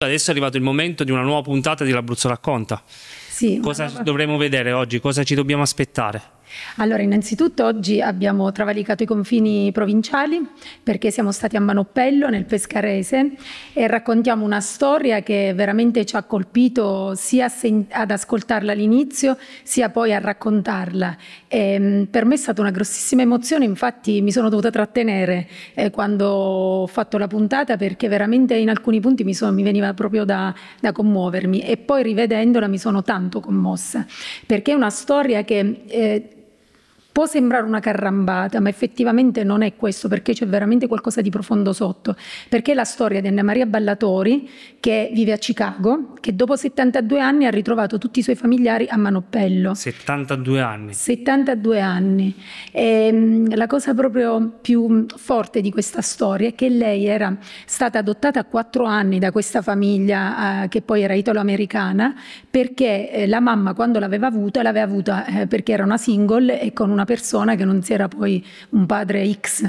Adesso è arrivato il momento di una nuova puntata di L'Abruzzo Racconta. Sì, Cosa dovremo vedere oggi? Cosa ci dobbiamo aspettare? allora, innanzitutto oggi abbiamo travalicato i confini provinciali perché siamo stati a Manoppello, nel Pescarese, e raccontiamo una storia che veramente ci ha colpito sia ad ascoltarla all'inizio, sia poi a raccontarla. Per me è stata una grossissima emozione, infatti mi sono dovuta trattenere quando ho fatto la puntata, perché veramente in alcuni punti mi veniva proprio da commuovermi, e poi rivedendola mi sono tanto commossa, perché è una storia che può sembrare una carrambata, ma effettivamente non è questo, perché c'è veramente qualcosa di profondo sotto, perché è la storia di Anna Maria Ballatori, che vive a Chicago, che dopo 72 anni ha ritrovato tutti i suoi familiari a Manoppello. 72 anni. 72 anni. La cosa proprio più forte di questa storia è che lei era stata adottata a 4 anni da questa famiglia che poi era italo-americana, perché la mamma, quando l'aveva avuta perché era una single e con una persona che non si era poi un padre X,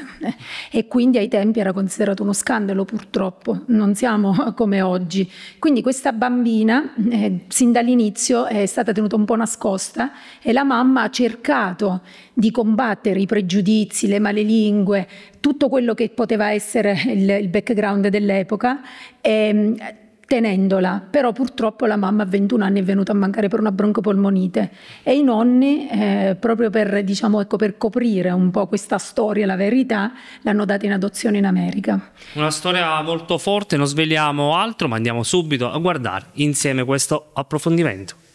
e quindi ai tempi era considerato uno scandalo, purtroppo non siamo come oggi. Quindi questa bambina sin dall'inizio è stata tenuta un po' nascosta, e la mamma ha cercato di combattere i pregiudizi, le malelingue, tutto quello che poteva essere il background dell'epoca, tenendola. Però purtroppo la mamma a 21 anni è venuta a mancare per una broncopolmonite, e i nonni proprio per, diciamo, ecco, per coprire un po' questa storia, la verità, l'hanno data in adozione in America. Una storia molto forte, non sveliamo altro, ma andiamo subito a guardare insieme questo approfondimento.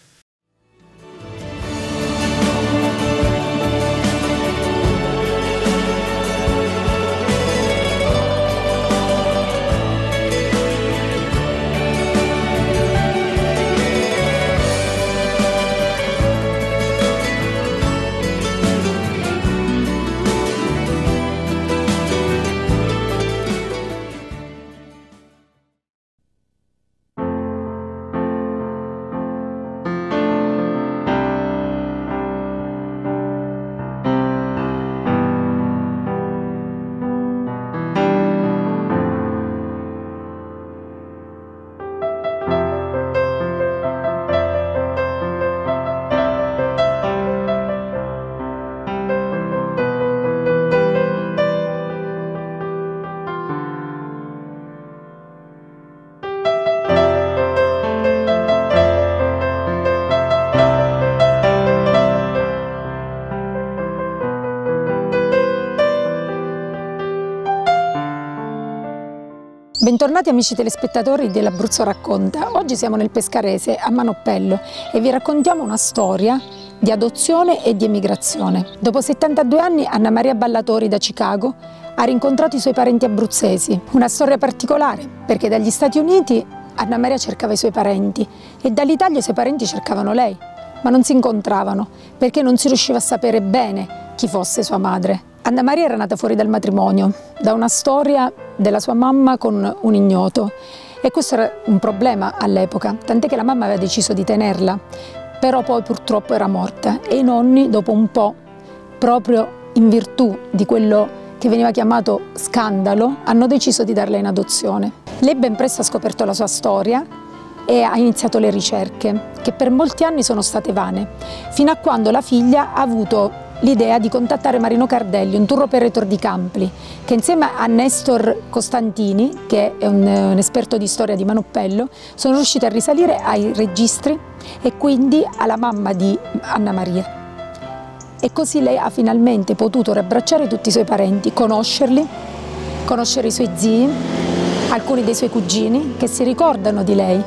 Bentornati amici telespettatori dell'Abruzzo Racconta. Oggi siamo nel Pescarese, a Manoppello, e vi raccontiamo una storia di adozione e di emigrazione. Dopo 72 anni Anna Maria Ballatori da Chicago ha rincontrato i suoi parenti abruzzesi. Una storia particolare, perché dagli Stati Uniti Anna Maria cercava i suoi parenti e dall'Italia i suoi parenti cercavano lei, ma non si incontravano perché non si riusciva a sapere bene chi fosse sua madre. Anna Maria era nata fuori dal matrimonio, da una storia della sua mamma con un ignoto, e questo era un problema all'epoca, tant'è che la mamma aveva deciso di tenerla, però poi purtroppo era morta, e i nonni dopo un po', proprio in virtù di quello che veniva chiamato scandalo, hanno deciso di darla in adozione. Lei ben presto ha scoperto la sua storia e ha iniziato le ricerche, che per molti anni sono state vane, fino a quando la figlia ha avuto l'idea di contattare Marino Cardelli, un tour operator di Campli, che insieme a Nestor Costantini, che è un esperto di storia di Manoppello, sono riusciti a risalire ai registri e quindi alla mamma di Anna Maria. E così lei ha finalmente potuto riabbracciare tutti i suoi parenti, conoscerli, conoscere i suoi zii, alcuni dei suoi cugini che si ricordano di lei,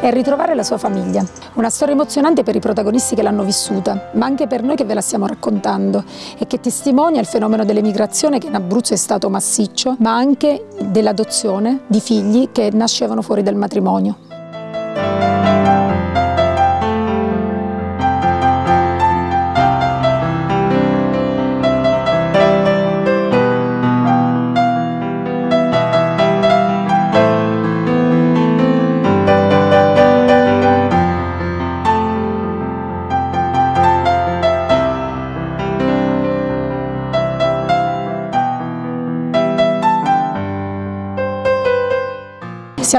e ritrovare la sua famiglia. Una storia emozionante per i protagonisti che l'hanno vissuta, ma anche per noi che ve la stiamo raccontando, e che testimonia il fenomeno dell'emigrazione, che in Abruzzo è stato massiccio, ma anche dell'adozione di figli che nascevano fuori dal matrimonio.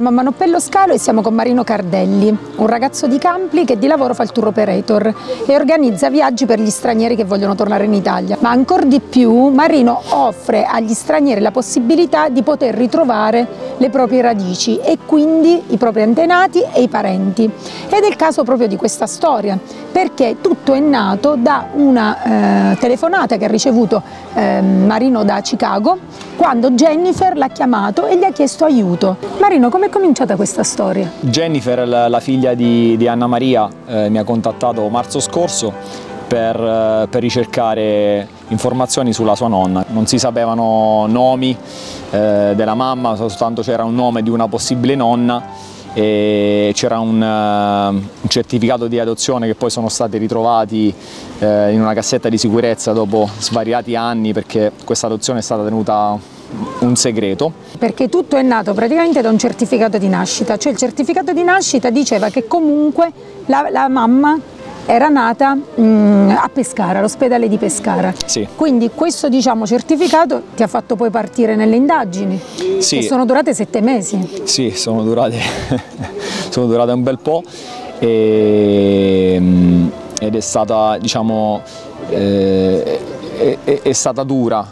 Siamo a Manoppello Scalo e siamo con Marino Cardelli, un ragazzo di Campli che di lavoro fa il tour operator e organizza viaggi per gli stranieri che vogliono tornare in Italia. Ma ancor di più Marino offre agli stranieri la possibilità di poter ritrovare le proprie radici e quindi i propri antenati e i parenti. Ed è il caso proprio di questa storia, perché tutto è nato da una telefonata che ha ricevuto Marino da Chicago, quando Jennifer l'ha chiamato e gli ha chiesto aiuto. Marino, come è cominciata questa storia? Jennifer, la figlia di Anna Maria, mi ha contattato marzo scorso per ricercare informazioni sulla sua nonna. Non si sapevano nomi della mamma, soltanto c'era un nome di una possibile nonna e c'era un certificato di adozione che poi sono stati ritrovati in una cassetta di sicurezza dopo svariati anni, perché questa adozione è stata tenuta un segreto. Perché tutto è nato praticamente da un certificato di nascita, cioè il certificato di nascita diceva che comunque la mamma era nata a Pescara, all'ospedale di Pescara. Sì. Quindi questo, diciamo, certificato ti ha fatto poi partire nelle indagini, sì, che sono durate 7 mesi. Sì, sono durate un bel po' ed è stata, diciamo, è stata dura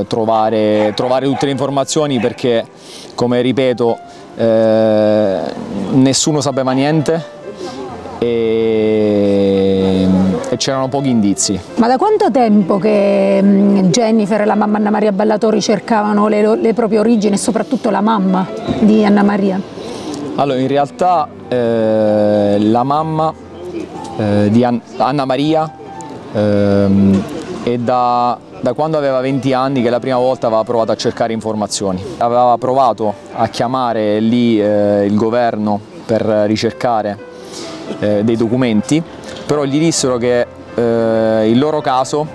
trovare tutte le informazioni, perché, come ripeto, nessuno sapeva niente e c'erano pochi indizi. Ma da quanto tempo che Jennifer e la mamma Anna Maria Ballatori cercavano le proprie origini e soprattutto la mamma di Anna Maria? Allora, in realtà la mamma di Anna Maria è da quando aveva 20 anni che la prima volta aveva provato a cercare informazioni. Aveva provato a chiamare lì il governo per ricercare dei documenti, però gli dissero che il loro caso,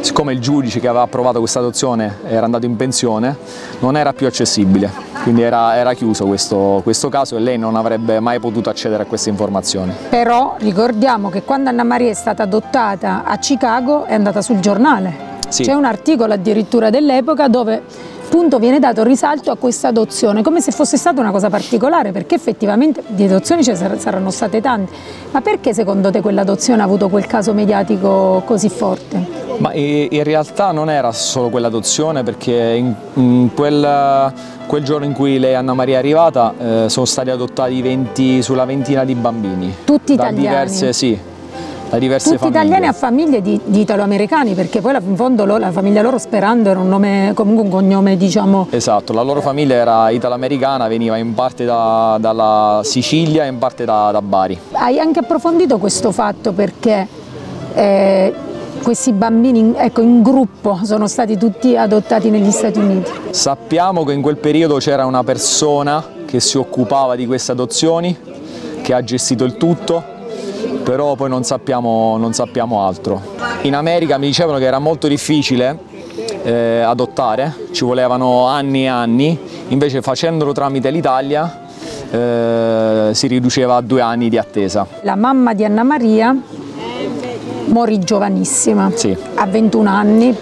siccome il giudice che aveva approvato questa adozione era andato in pensione, non era più accessibile, quindi era chiuso questo caso e lei non avrebbe mai potuto accedere a queste informazioni. Però ricordiamo che quando Anna Maria è stata adottata a Chicago è andata sul giornale. Sì. C'è un articolo addirittura dell'epoca dove appunto viene dato risalto a questa adozione, come se fosse stata una cosa particolare, perché effettivamente di adozioni ce saranno state tante. Ma perché secondo te quell'adozione ha avuto quel caso mediatico così forte? Ma in realtà non era solo quell'adozione, perché in quel giorno in cui lei, Anna Maria, è arrivata, sono stati adottati sulla ventina di bambini. Tutti italiani? Da diverse tutti famiglie. Italiani a famiglie di italo-americani, perché poi in fondo la famiglia loro, Sperando, era un nome, comunque un cognome, diciamo. Esatto, la loro famiglia era italo-americana, veniva in parte dalla Sicilia e in parte da Bari. Hai anche approfondito questo fatto, perché questi bambini, ecco, in gruppo sono stati tutti adottati negli Stati Uniti? Sappiamo che in quel periodo c'era una persona che si occupava di queste adozioni, che ha gestito il tutto, però poi non sappiamo altro. In America mi dicevano che era molto difficile adottare, ci volevano anni e anni, invece facendolo tramite l'Italia si riduceva a 2 anni di attesa. La mamma di Anna Maria morì giovanissima, sì, a 21 anni.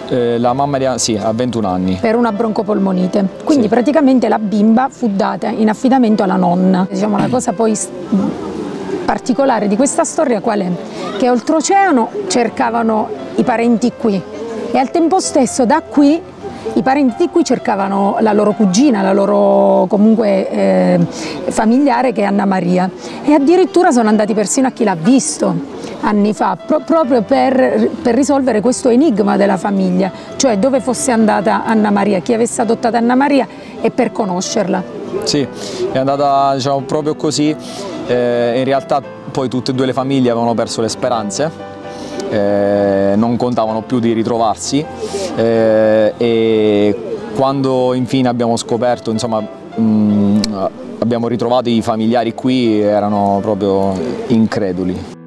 La mamma ha 21 anni. Per una broncopolmonite. Quindi sì, praticamente la bimba fu data in affidamento alla nonna. Diciamo, la cosa poi particolare di questa storia qual è? Che oltreoceano cercavano i parenti qui e al tempo stesso da qui i parenti di qui cercavano la loro cugina, la loro comunque familiare, che è Anna Maria, e addirittura sono andati persino a chi l'ha visto anni fa, proprio per risolvere questo enigma della famiglia, cioè dove fosse andata Anna Maria, chi avesse adottato Anna Maria, e per conoscerla. Sì, è andata, diciamo, proprio così. In realtà poi tutte e due le famiglie avevano perso le speranze, non contavano più di ritrovarsi, e quando infine abbiamo scoperto, insomma, abbiamo ritrovato i familiari qui, erano proprio increduli.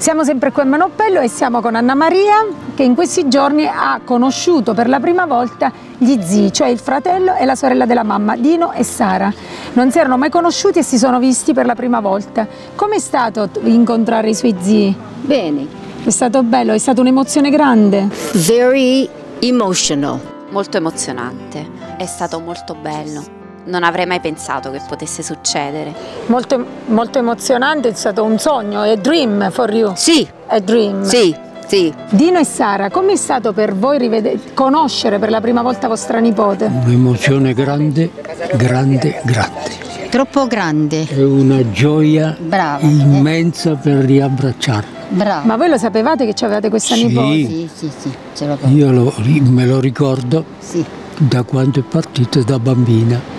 Siamo sempre qui a Manoppello e siamo con Anna Maria, che in questi giorni ha conosciuto per la prima volta gli zii, cioè il fratello e la sorella della mamma, Dino e Sara. Non si erano mai conosciuti e si sono visti per la prima volta. Com'è stato incontrare i suoi zii? Bene. È stato bello, è stata un'emozione grande. Very emotional. Molto emozionante, è stato molto bello. Non avrei mai pensato che potesse succedere. Molto, molto emozionante, è stato un sogno, a dream for you. Sì. A dream. Sì, sì. Dino e Sara, com'è stato per voi conoscere per la prima volta vostra nipote? Un'emozione grande, grande, grande. Troppo grande. È una gioia Brava. immensa per riabbracciarla. Brava. Ma voi lo sapevate che avevate questa Sì. nipote? Sì, ce l'ho. Io me lo ricordo Sì. da quando è partita da bambina.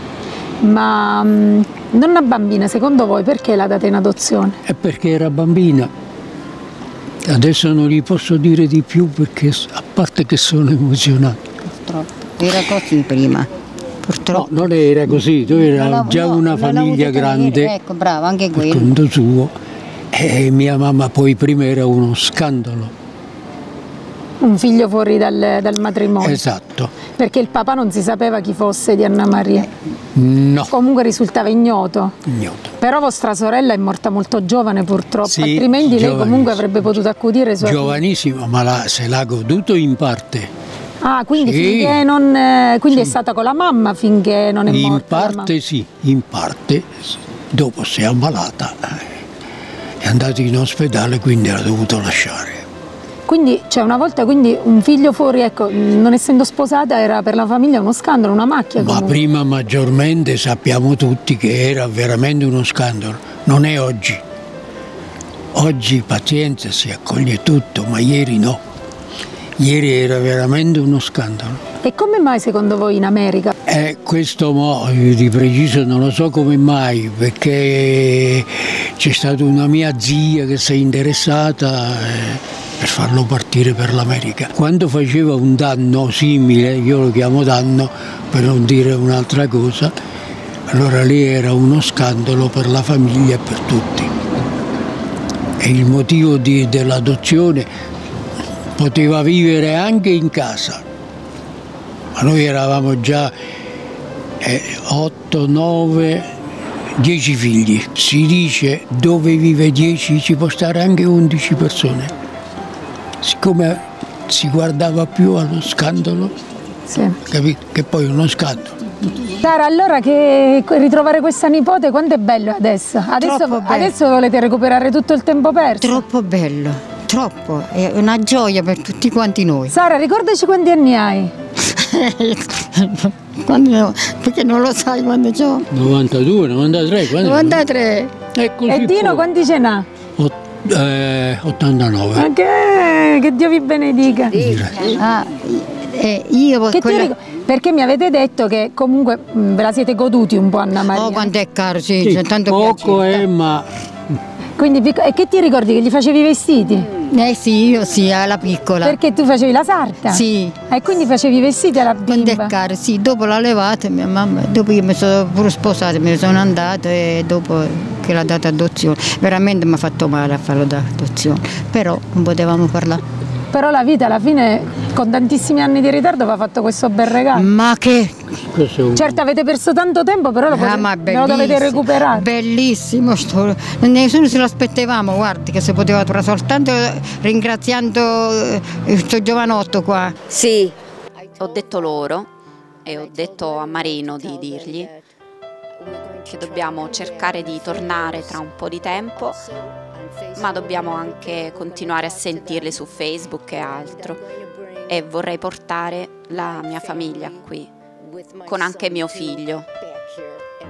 Ma nonna bambina, secondo voi perché la date in adozione? È perché era bambina. Adesso non gli posso dire di più perché, a parte che sono emozionato. Purtroppo. Era così prima. No, Purtroppo. non era così, tu era già una famiglia grande, Ecco, bravo, anche per quello. conto suo. E mia mamma poi prima era uno scandalo. Un figlio fuori dal matrimonio? Esatto. Perché il papà non si sapeva chi fosse di Anna Maria. No, Comunque risultava ignoto. ignoto. Però vostra sorella è morta molto giovane purtroppo, Sì, altrimenti lei comunque giovanissima. avrebbe potuto accudire i suoi figli. Giovanissimo, ma se l'ha goduto in parte. Ah, quindi, Sì. finché non, quindi è stata con la mamma finché non è In morta la mamma. parte sì, in parte. Dopo si è ammalata, è andata in ospedale, quindi ha dovuto lasciare. Quindi, cioè, una volta quindi un figlio fuori, ecco, non essendo sposata, era per la famiglia uno scandalo, una macchia Ma comunque. prima maggiormente sappiamo tutti che era veramente uno scandalo, non è oggi. Oggi pazienza, si accoglie tutto, ma ieri no. Ieri era veramente uno scandalo. E come mai secondo voi in America? Questo di preciso non lo so come mai, perché c'è stata una mia zia che si è interessata per farlo partire per l'America. Quando faceva un danno simile, io lo chiamo danno per non dire un'altra cosa, allora lì era uno scandalo per la famiglia e per tutti. E il motivo dell'adozione poteva vivere anche in casa. Ma noi eravamo già 8, 9, 10 figli. Si dice dove vive 10 ci può stare anche 11 persone. Siccome si guardava più allo scandalo, Sì. capito? Che poi è uno scandalo. Sara, allora che ritrovare questa nipote quanto è bello adesso? Troppo bello. Adesso volete recuperare tutto il tempo perso? Troppo bello, troppo. È una gioia per tutti quanti noi. Sara, ricordaci quanti anni hai? Perché non lo sai quando c'ho? 92, 93, 93. E così E Dino poi. quanti ce n'ha? 89. Ma che Dio vi benedica. Ah, io Che quella... perché mi avete detto che comunque ve la siete goduti un po' Anna Maria. Oh, quanto è caro, sì, Sì, c'è tanto poco piacere. ma Quindi, e che ti ricordi che gli facevi i vestiti? Sì, io sì, alla piccola. Perché tu facevi la sarta? Sì. E quindi facevi i vestiti alla Quando bimba? è caro, sì, dopo l'ha levata mia mamma, dopo io mi sono pure sposata, me ne sono andata e dopo che l'ha data adozione. Veramente mi ha fatto male a farlo da adozione, però non potevamo parlare. Però la vita alla fine, con tantissimi anni di ritardo, vi ha fatto questo bel regalo. Ma che... questo è un... Certo avete perso tanto tempo, però lo, ma lo dovete recuperare. Bellissimo, nessuno se lo aspettavamo, guardi che si poteva trovare soltanto ringraziando questo giovanotto qua. Sì, ho detto loro e ho detto a Marino di dirgli che dobbiamo cercare di tornare tra un po' di tempo, ma dobbiamo anche continuare a sentirli su Facebook e altro, e vorrei portare la mia famiglia qui, con anche mio figlio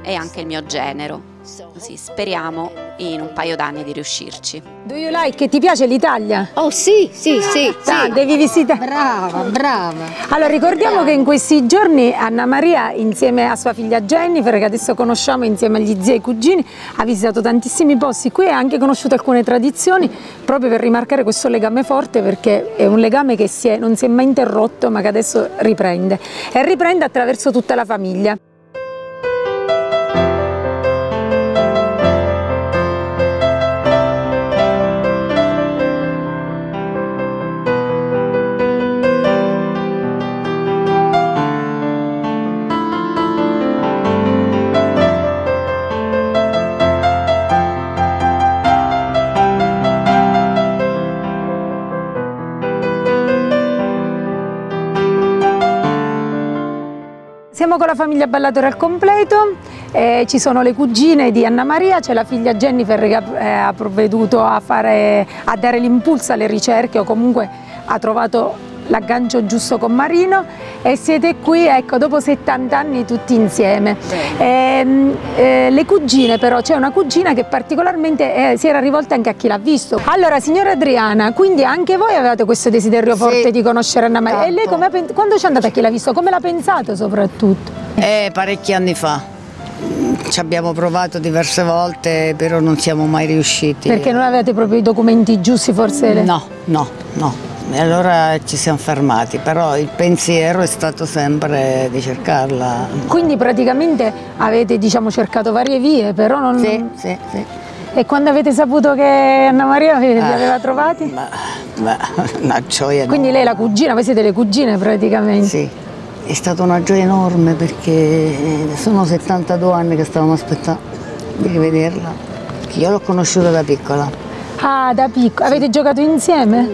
e anche il mio genero. Sì, speriamo in un paio d'anni di riuscirci. Do you like? Ti piace l'Italia? Oh sì, sì. Ah, devi visitare. Brava. Allora ricordiamo che in questi giorni Anna Maria, insieme a sua figlia Jennifer, che adesso conosciamo insieme agli zii e ai cugini, ha visitato tantissimi posti qui e ha anche conosciuto alcune tradizioni, proprio per rimarcare questo legame forte, perché è un legame che non si è mai interrotto, ma che adesso riprende, e riprende attraverso tutta la famiglia. Siamo con la famiglia Ballatori al completo, ci sono le cugine di Anna Maria, c'è la figlia Jennifer che ha provveduto a dare l'impulso alle ricerche, o comunque ha trovato l'aggancio giusto con Marino, e siete qui, ecco, dopo 70 anni tutti insieme. Le cugine però, c'è una cugina che particolarmente si era rivolta anche a chi l'ha visto. Allora, signora Adriana, quindi anche voi avevate questo desiderio forte di conoscere Anna Maria, e lei quando c'è andata a chi l'ha visto, come l'ha pensato soprattutto? Parecchi anni fa. Ci abbiamo provato diverse volte, però non siamo mai riusciti. Perché non avete proprio i documenti giusti, forse? No. E allora ci siamo fermati, però il pensiero è stato sempre di cercarla. Quindi praticamente avete, diciamo, cercato varie vie, però non... Sì. E quando avete saputo che Anna Maria li aveva trovati? Una gioia. Quindi lei è la cugina, voi siete le cugine praticamente? Sì, è stata una gioia enorme, perché sono 72 anni che stavamo aspettando di rivederla. Io l'ho conosciuta da piccola. Ah, da piccola. Avete giocato insieme?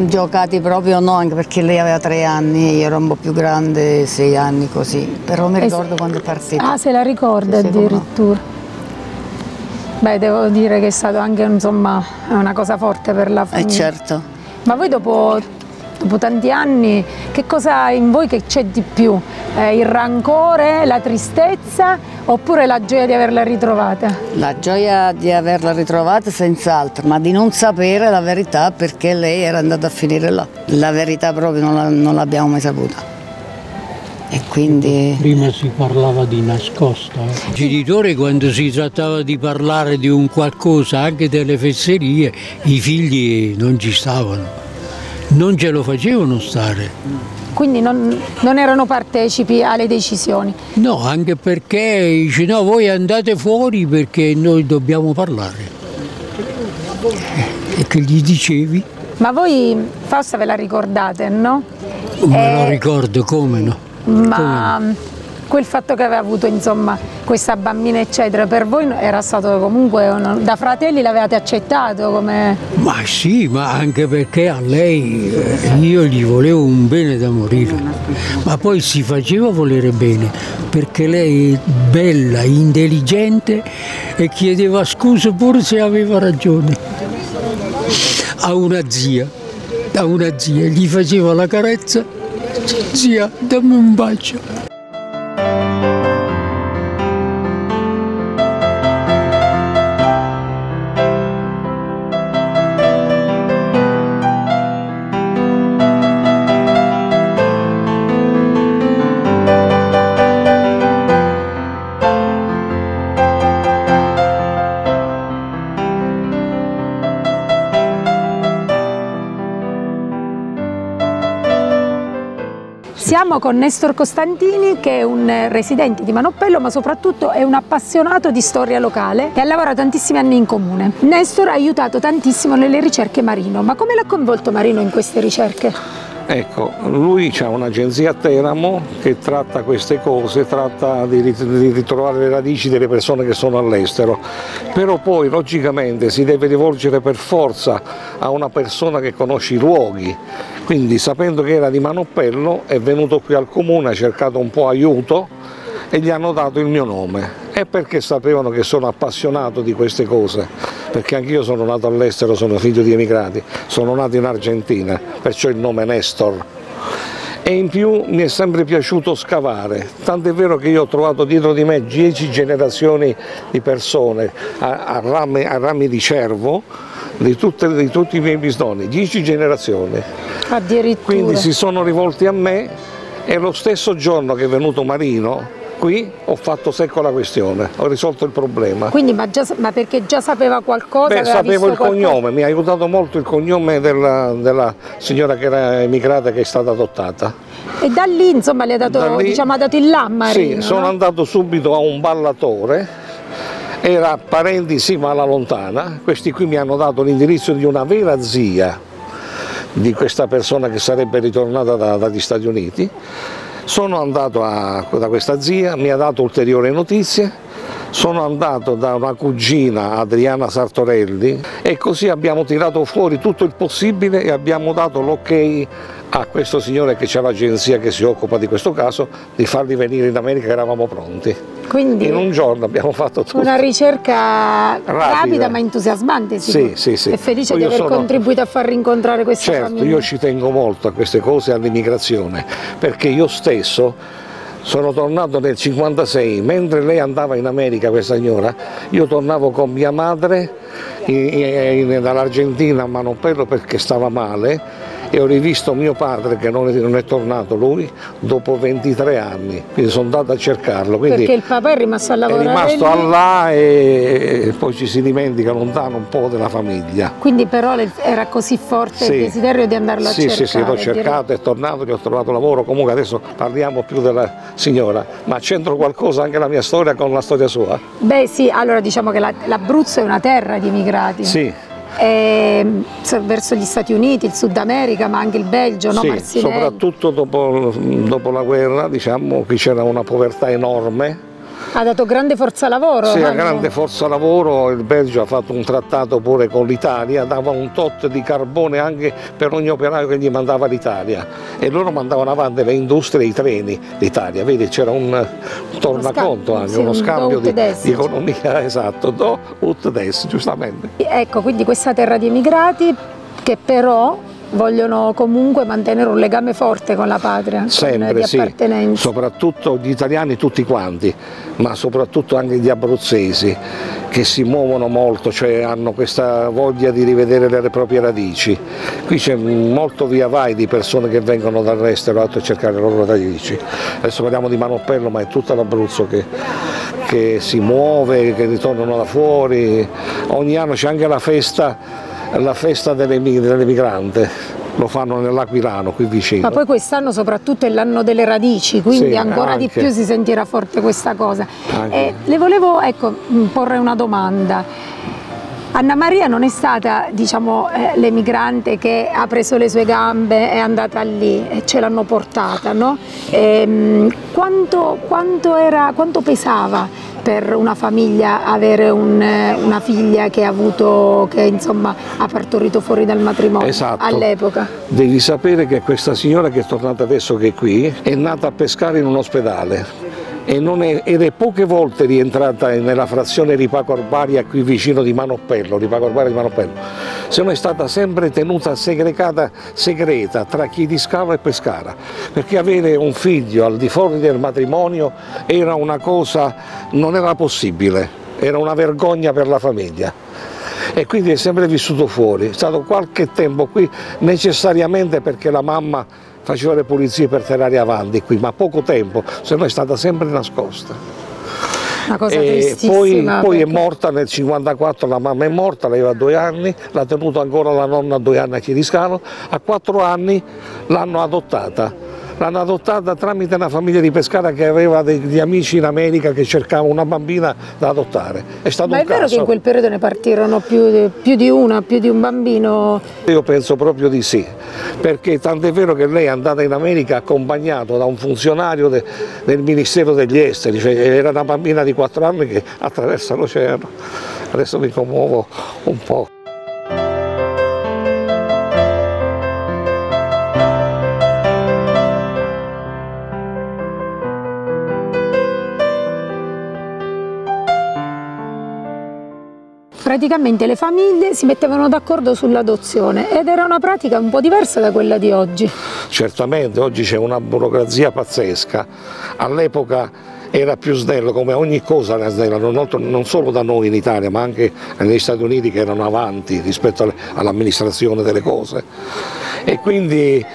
Giocati proprio no, anche perché lei aveva 3 anni, io ero un po' più grande, 6 anni così, però mi ricordo quando è partita. Ah, se la ricorda addirittura. Beh, devo dire che è stato anche, insomma, una cosa forte per la famiglia. Certo. Ma voi dopo tanti anni, che cosa in voi che c'è di più? Il rancore, la tristezza, oppure la gioia di averla ritrovata? La gioia di averla ritrovata senz'altro, ma di non sapere la verità, perché lei era andata a finire là. La verità proprio non l'abbiamo mai saputa. E quindi... Prima si parlava di nascosta. I genitori, quando si trattava di parlare di un qualcosa, anche delle fesserie, i figli non ci stavano. Non ce lo facevano stare. Quindi non erano partecipi alle decisioni? No, anche perché dice no, voi andate fuori perché noi dobbiamo parlare. E che gli dicevi? Ma voi Fausta ve la ricordate, no? Me lo ricordo, come no? Ma quel fatto che aveva avuto, insomma, questa bambina eccetera, per voi era stato comunque, da fratelli l'avevate accettato come... Ma sì, ma anche perché a lei io gli volevo un bene da morire, ma poi si faceva volere bene, perché lei è bella, intelligente e chiedeva scusa pure se aveva ragione. A una zia gli faceva la carezza, zia, dammi un bacio. Siamo con Nestor Costantini, che è un residente di Manoppello, ma soprattutto è un appassionato di storia locale e ha lavorato tantissimi anni in comune. Nestor ha aiutato tantissimo nelle ricerche Marino, ma come l'ha coinvolto Marino in queste ricerche? Ecco, lui ha un'agenzia a Teramo che tratta queste cose, tratta di ritrovare le radici delle persone che sono all'estero, però poi logicamente si deve rivolgere per forza a una persona che conosce i luoghi, quindi sapendo che era di Manoppello è venuto qui al comune, ha cercato un po' aiuto e gli hanno dato il mio nome, e perché sapevano che sono appassionato di queste cose, perché anch'io sono nato all'estero, sono figlio di emigrati, sono nato in Argentina, perciò il nome Nestor. E in più mi è sempre piaciuto scavare, tant'è vero che io ho trovato dietro di me 10 generazioni di persone a rami di cervo, di tutti i miei bisnonni, 10 generazioni. Addirittura. Quindi si sono rivolti a me, e lo stesso giorno che è venuto Marino qui ho fatto secco la questione, ho risolto il problema. Quindi, ma perché già sapeva qualcosa? Beh, sapevo il cognome, mi ha aiutato molto il cognome della signora che era emigrata, che è stata adottata. E da lì, insomma, le ha dato, diciamo, ha dato il là a Marino? Sì, sono andato subito a un ballatore, era parenti sì ma alla lontana, questi qui mi hanno dato l'indirizzo di una vera zia di questa persona che sarebbe ritornata dagli Stati Uniti. Sono andato da questa zia, mi ha dato ulteriori notizie, sono andato da una cugina, Adriana Sartorelli, e così abbiamo tirato fuori tutto il possibile e abbiamo dato l'ok a questo signore che c'è l'agenzia che si occupa di questo caso, di farli venire in America, che eravamo pronti. Quindi in un giorno abbiamo fatto tutto. Una ricerca rapida ma entusiasmante. Sì. E felice di aver contribuito a far rincontrare questa famiglia. Certo, io ci tengo molto a queste cose, all'immigrazione, perché io stesso sono tornato nel 1956, mentre lei andava in America, questa signora, io tornavo con mia madre dall'Argentina a Manopello perché stava male, e ho rivisto mio padre che non è tornato lui dopo 23 anni, quindi sono andato a cercarlo. Quindi perché il papà è rimasto a lavorare? È rimasto là e poi ci si dimentica lontano un po' della famiglia. Quindi però era così forte il desiderio di andarlo a cercare? Sì, l'ho cercato, è tornato, gli ho trovato lavoro. Comunque adesso parliamo più della signora, ma c'entro qualcosa anche la mia storia con la storia sua? Beh sì, allora diciamo che l'Abruzzo è una terra di immigrati. Sì. Verso gli Stati Uniti, il Sud America, ma anche il Belgio, no? Sì, soprattutto dopo la guerra, diciamo, qui c'era una povertà enorme. Ha dato grande forza lavoro. Sì, grande forza lavoro. Il Belgio ha fatto un trattato pure con l'Italia, dava un tot di carbone anche per ogni operaio che gli mandava l'Italia, e loro mandavano avanti le industrie e i treni d'Italia. Vedi, c'era un tornaconto anche, uno scambio di economia, esatto, do ut des, giustamente. Ecco, quindi questa terra di immigrati che però vogliono comunque mantenere un legame forte con la patria, sempre, di appartenenza. Soprattutto gli italiani tutti quanti, ma soprattutto anche gli abruzzesi, che si muovono molto, cioè hanno questa voglia di rivedere le proprie radici. Qui c'è molto via vai di persone che vengono dall'estero a cercare le loro radici. Adesso parliamo di Manopello, ma è tutto l'Abruzzo che si muove, che ritornano da fuori. Ogni anno c'è anche la festa dell'emigrante, lo fanno nell'Aquilano qui vicino. Ma poi quest'anno soprattutto è l'anno delle radici, quindi ancora di più si sentirà forte questa cosa. Le volevo porre una domanda. Anna Maria non è stata, diciamo, l'emigrante che ha preso le sue gambe, è andata lì e ce l'hanno portata, no? Quanto pesava per una famiglia avere una figlia che insomma ha partorito fuori dal matrimonio? Esatto. All'epoca? Devi sapere che questa signora che è tornata adesso, che è qui, è nata a pescare in un ospedale ed è poche volte rientrata nella frazione Ripaco Arbaria qui vicino di Manopello, se no è stata sempre tenuta segreta tra Chiediscalo e Pescara, perché avere un figlio al di fuori del matrimonio era una cosa, non era possibile, era una vergogna per la famiglia. E quindi è sempre vissuto fuori, è stato qualche tempo qui necessariamente perché la mamma faceva le pulizie per tirare avanti qui, ma poco tempo, se no è stata sempre nascosta. Una cosa tristissima. Poi è morta nel 1954, la mamma è morta, lei aveva 2 anni, l'ha tenuta ancora la nonna 2 anni a Chiediscalo, a 4 anni l'hanno adottata. L'hanno adottata tramite una famiglia di Pescara che aveva degli amici in America che cercavano una bambina da adottare. È stato Ma è vero che in quel periodo ne partirono più di un bambino? Io penso proprio di sì, perché tant'è vero che lei è andata in America accompagnato da un funzionario del Ministero degli Esteri, cioè era una bambina di 4 anni che attraversa l'oceano. Adesso mi commuovo un po'. Praticamente le famiglie si mettevano d'accordo sull'adozione ed era una pratica un po' diversa da quella di oggi. Certamente, oggi c'è una burocrazia pazzesca, all'epoca era più snello, come ogni cosa era snella, non solo da noi in Italia ma anche negli Stati Uniti che erano avanti rispetto all'amministrazione delle cose. E quindi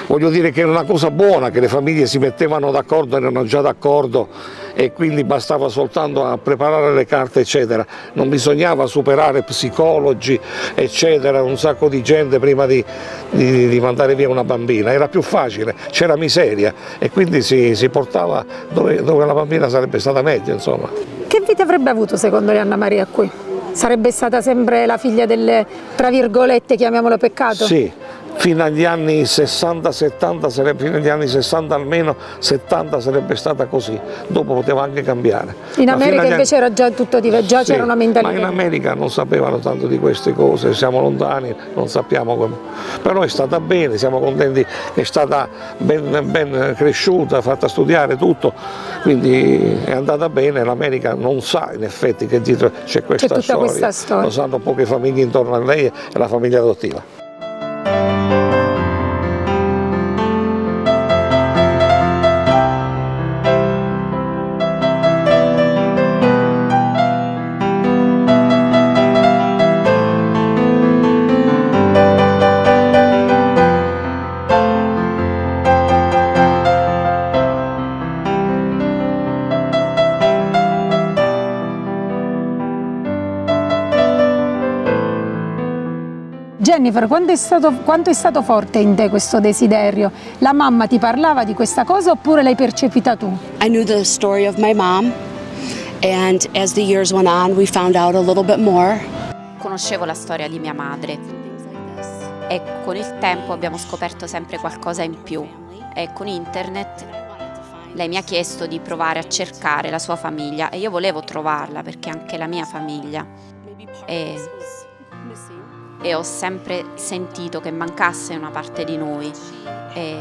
voglio dire che era una cosa buona che le famiglie si mettevano d'accordo, erano già d'accordo, e quindi bastava soltanto a preparare le carte eccetera, non bisognava superare psicologi eccetera, un sacco di gente prima di mandare via una bambina, era più facile, c'era miseria e quindi si portava dove la bambina sarebbe stata meglio, insomma. Che vita avrebbe avuto secondo lei Anna Maria qui? Sarebbe stata sempre la figlia del, tra virgolette, chiamiamolo peccato? Sì, fino agli anni 60-70, fino agli anni 60 almeno, 70 sarebbe stata così, dopo poteva anche cambiare. In America invece era già tutto diverso, sì, c'era una mentalità. Ma in America non sapevano tanto di queste cose, siamo lontani, non sappiamo come. Però è stata bene, siamo contenti, è stata ben cresciuta, fatta studiare tutto, quindi è andata bene. L'America non sa in effetti che dietro c'è questa storia, lo sanno poche famiglie intorno a lei e la famiglia adottiva. Jennifer, quanto è stato forte in te questo desiderio? La mamma ti parlava di questa cosa oppure l'hai percepita tu? I knew the story of my mom, and as the years went on we found out a little bit more. Conoscevo la storia di mia madre e con il tempo abbiamo scoperto sempre qualcosa in più, e con internet lei mi ha chiesto di provare a cercare la sua famiglia e io volevo trovarla perché anche la mia famiglia, e ho sempre sentito che mancasse una parte di noi, e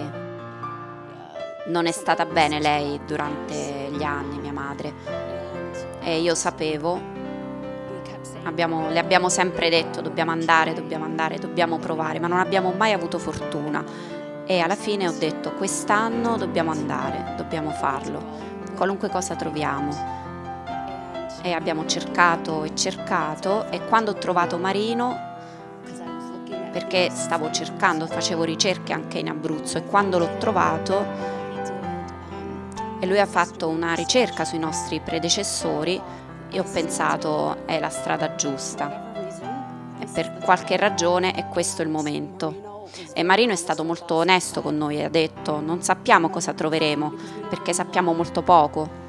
non è stata bene lei durante gli anni, mia madre, e io sapevo, le abbiamo sempre detto dobbiamo andare, dobbiamo provare, ma non abbiamo mai avuto fortuna, e alla fine ho detto quest'anno dobbiamo andare, dobbiamo farlo, qualunque cosa troviamo. E abbiamo cercato e cercato, e quando ho trovato Marino, perché stavo cercando, facevo ricerche anche in Abruzzo, e quando l'ho trovato e lui ha fatto una ricerca sui nostri predecessori, io ho pensato è la strada giusta e per qualche ragione è questo il momento. E Marino è stato molto onesto con noi e ha detto non sappiamo cosa troveremo perché sappiamo molto poco,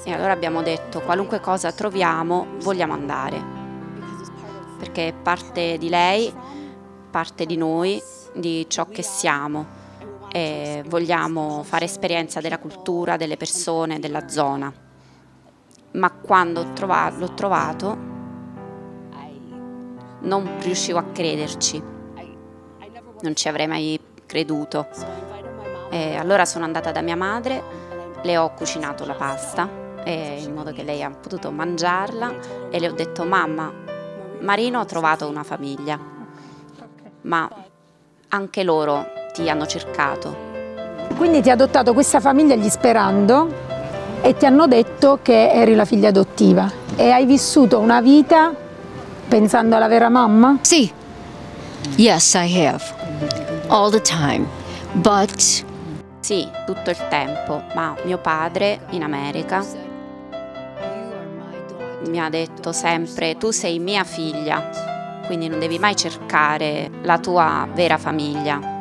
e allora abbiamo detto qualunque cosa troviamo vogliamo andare, perché parte di lei, parte di noi, di ciò che siamo, e vogliamo fare esperienza della cultura, delle persone, della zona. Ma quando l'ho trovato non riuscivo a crederci, non ci avrei mai creduto. E allora sono andata da mia madre, le ho cucinato la pasta in modo che lei ha potuto mangiarla, e le ho detto mamma, Marino ha trovato una famiglia, ma anche loro ti hanno cercato. Quindi ti ha adottato questa famiglia gli sperando e ti hanno detto che eri la figlia adottiva, e hai vissuto una vita pensando alla vera mamma? Sì, yes I have, all the time, but... Sì, tutto il tempo, ma mio padre in America mi ha detto sempre tu sei mia figlia, quindi non devi mai cercare la tua vera famiglia.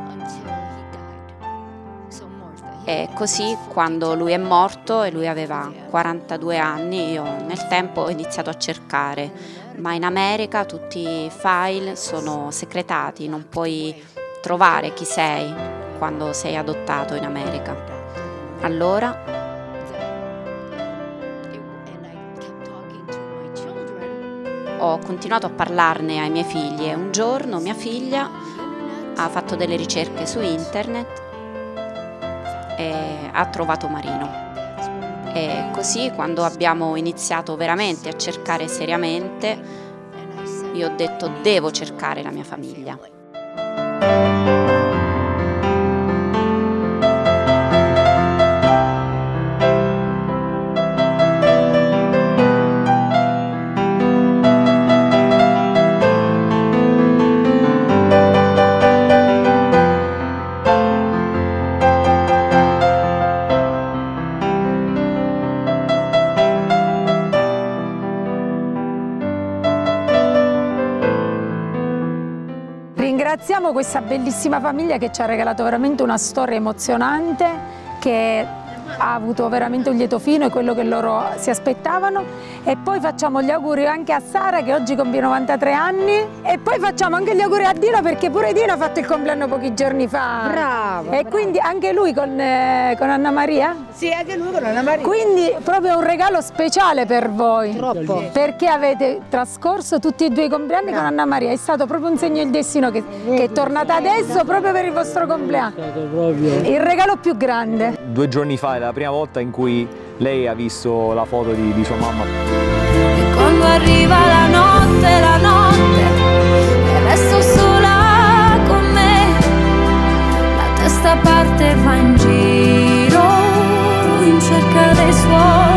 E così quando lui è morto e lui aveva 42 anni, io nel tempo ho iniziato a cercare, ma in America tutti i file sono segretati, non puoi trovare chi sei quando sei adottato in America. Allora ho continuato a parlarne ai miei figli, e un giorno mia figlia ha fatto delle ricerche su internet e ha trovato Marino, e così quando abbiamo iniziato veramente a cercare seriamente io ho detto devo cercare la mia famiglia. Ringraziamo questa bellissima famiglia che ci ha regalato veramente una storia emozionante che ha avuto veramente un lieto fine, quello che loro si aspettavano, e poi facciamo gli auguri anche a Sara che oggi compie 93 anni, e poi facciamo anche gli auguri a Dino perché pure Dino ha fatto il compleanno pochi giorni fa. Bravo! E quindi anche lui con Anna Maria? Sì, anche lui con Anna Maria. Quindi proprio un regalo speciale per voi. Troppo. Perché avete trascorso tutti e 2 i compleanni con Anna Maria. È stato proprio un segno del destino che è tornata adesso proprio per il vostro compleanno. Il regalo più grande. 2 giorni fa è la prima volta in cui lei ha visto la foto di sua mamma. E quando arriva la notte, e resto sola con me, la testa parte va in giro in cerca dei suoi